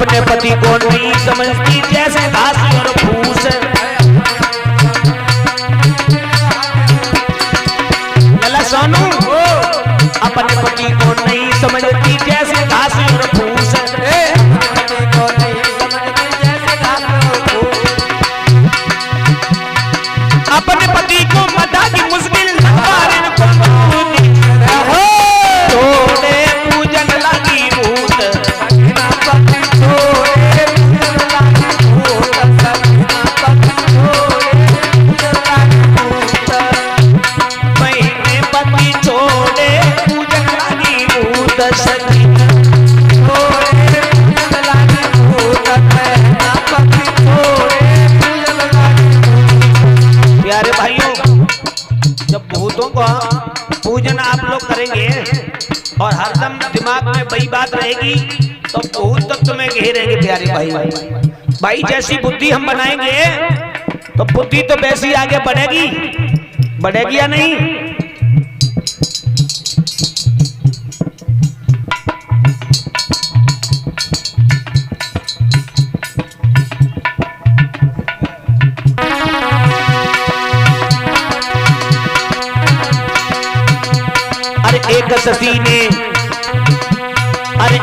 अपने पति को नहीं समझती जैसे घास और फूस। लला सोनू अपने पति को नहीं समझती जैसे घास और फूस। अपने पति को मता की मुश्किल पूजन लगी भूत। महीने पति छोड़े पूजन लगी भूत। सखी प्यारे भाइयों, जब भूतों का पूजन आप लोग करेंगे और हरदम दिमाग में वही बात रहेगी तो भूत तक तुम्हें घेरेंगे। प्यारे भाई जैसी बुद्धि हम बनाएंगे तो बुद्धि तो वैसी आगे बढ़ेगी या नहीं?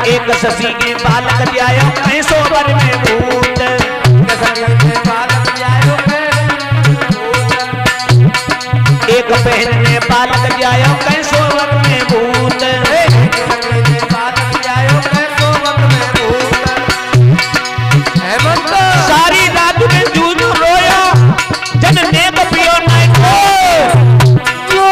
एक शशि ने बालक जायो कैसो वर में भूत। एक बहन ने बालक जायो कैसो वर में भूत। सारी रात में जूझ रोयो जन ने पियो नहीं को।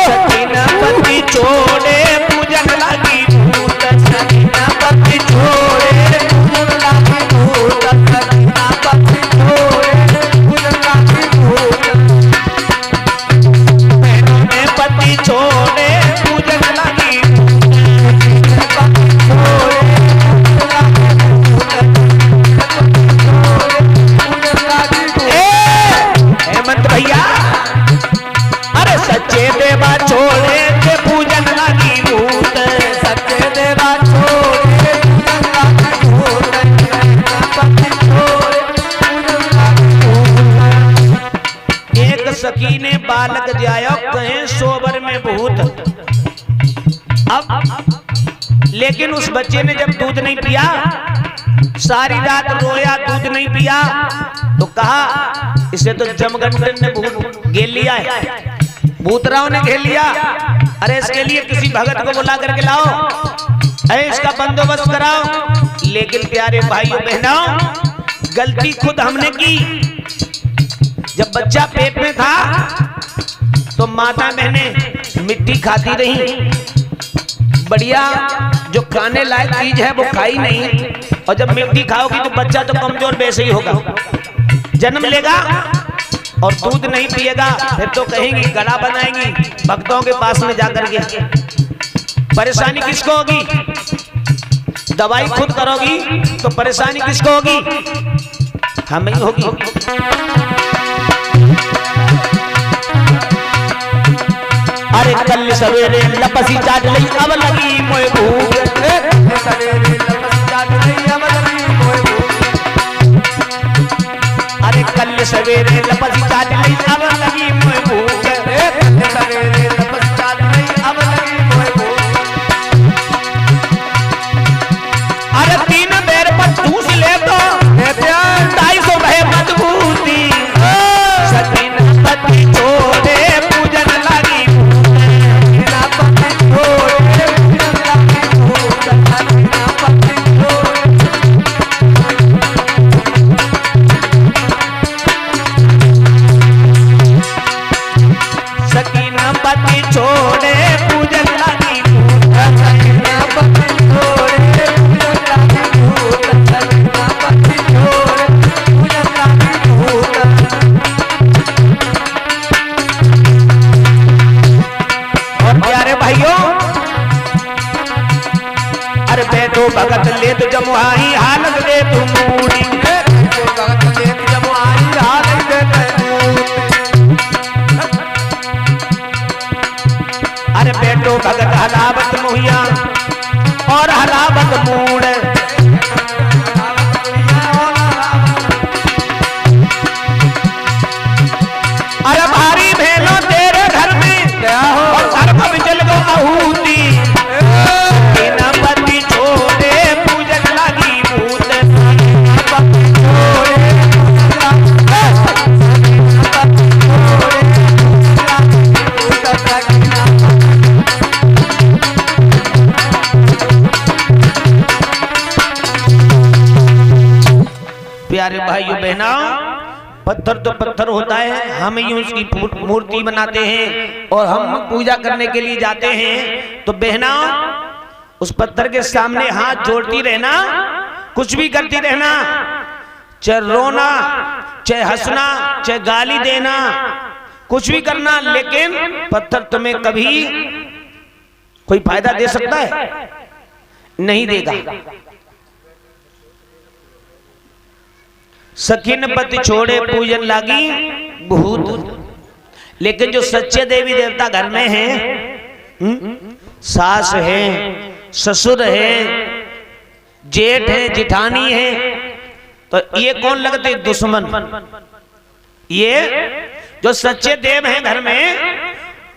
सकीना पति छोड़े पूजन लगी भूत। सकीना पति छोड़े पूजन लगी भूत। सकीना पति छोड़े पूजन लगी भूत। बहनों ने पति छोड़े पूजन लगी हेमंत भैया, अरे सच्चे देवा छोड़े थे पूजन लगी भूत। सच्चे देवा छोड़े पूजन लगी भूत। एक सखी ने बालक जायो कहें सोबर में भूत। अब लेकिन उस बच्चे ने जब दूध नहीं पिया, सारी रात रोया, दूध नहीं पिया, तो कहा इसे तो जमगंडन ने भूत घेर लिया है, भूतराव ने घेर लिया। अरे इसके लिए किसी भगत को बुला करके लाओ, अरे इसका बंदोबस्त कराओ। लेकिन प्यारे भाइयों बहनों, गलती खुद हमने की। जब बच्चा पेट में था तो माता बहने मिट्टी खाती रही, बढ़िया जो खाने लायक चीज है वो खाई नहीं। और जब मिट्टी खाओगी तो बच्चा तो कमजोर वैसे ही होगा, जन्म लेगा और दूध नहीं पिएगा, फिर तो कहेंगी गला बनाएंगी भक्तों के पास में जाकर के। परेशानी किसको होगी? दवाई खुद करोगी तो परेशानी किसको होगी? हमें ही होगी। अरे कल सवेरे लपसी चाट लई अब लगी मोए भूख। अरे कल सवेरे लपसी चाट लई अब लगी मोए भूख। सवेरे लपसी चाट लई अब लगी मोए भूख। अरे 3 बेर पर चूस ले तो 250 रहे मजबूती। सकीन पति छोड़े पूजन लगी भगत ले तो जमुआई हालत दे तू मूड़ी। भगत ले तो जमुआई हालत दे अरे बेटो भगत हलावत मुहिया और हलावत मूड़। प्यारे भाइयों बहनों, पत्थर तो पत्थर होता है, हम यूं उसकी मूर्ति बनाते हैं और हम पूजा करने के लिए जाते हैं। तो बहना उस पत्थर के सामने हाथ जोड़ती रहना, कुछ भी करती रहना, चाहे रोना, चाहे हंसना, चाहे गाली देना, कुछ भी करना, लेकिन पत्थर तुम्हें कभी कोई फायदा दे सकता है? नहीं देगा। सखिन पति छोड़े पूजन लागी भूत। लेकिन जो सच्चे देवी देवता घर में हैं, सास है, ससुर है, जेठ है, जिठानी है, तो ये कौन लगते? दुश्मन। ये जो सच्चे देव हैं घर में,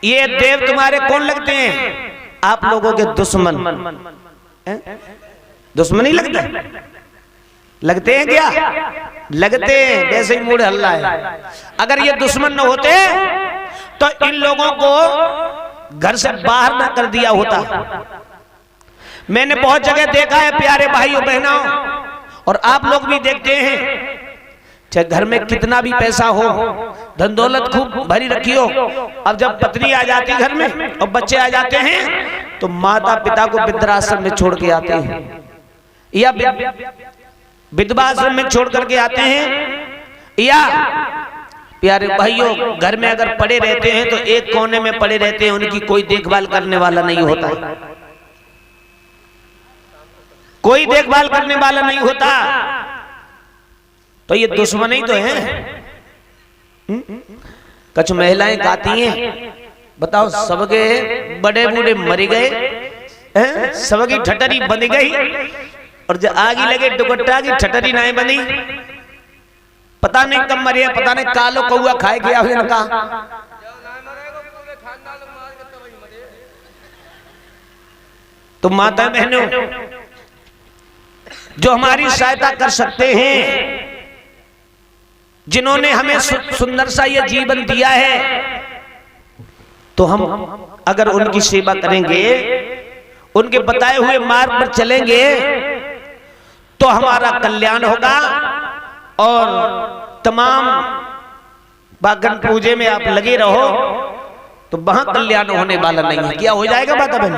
ये देव तुम्हारे कौन लगते हैं? आप लोगों के दुश्मन। दुश्मन ही लगते? लगते हैं क्या? लगते हैं, वैसे ही मूड हल्ला है। अगर ये दुश्मन न होते तो इन लोगों को घर से बाहर ना कर दिया होता। मैंने बहुत जगह देखा है प्यारे भाइयों बहनों, और आप लोग भी देखते हैं, चाहे घर में कितना भी पैसा हो, धन दौलत खूब भरी रखी हो, अब जब पत्नी आ जाती घर में और बच्चे आ जाते हैं तो माता पिता को वृद्धाश्रम में छोड़ के आते हैं, या विधवा आश्रम में छोड़ करके आते हैं, या प्यारे भाइयों घर में अगर पड़े रहते हैं तो एक कोने में पड़े रहते हैं, उनकी कोई देखभाल करने वाला नहीं होता, कोई देखभाल करने वाला नहीं होता। तो ये दुश्मन ही तो है। कुछ महिलाएं गाती हैं, बताओ सबके बड़े बूढ़े मर गए, सबकी ठटरी बन गई, और जब आगे लगे दुपट्टा की ठटरी नहीं बनी, पता नहीं कब मरे, पता नहीं कालो कौआ खाए गया इनका। तो माता बहनों, जो हमारी सहायता कर सकते हैं, जिन्होंने हमें सुंदर सा ये जीवन दिया है, तो हम अगर उनकी सेवा करेंगे, उनके बताए हुए मार्ग पर चलेंगे, तो हमारा कल्याण होगा। और तमाम बागन पूजे में आप लगे रहो तो वहां कल्याण होने वाला नहीं है। क्या हो जाएगा माता बहन?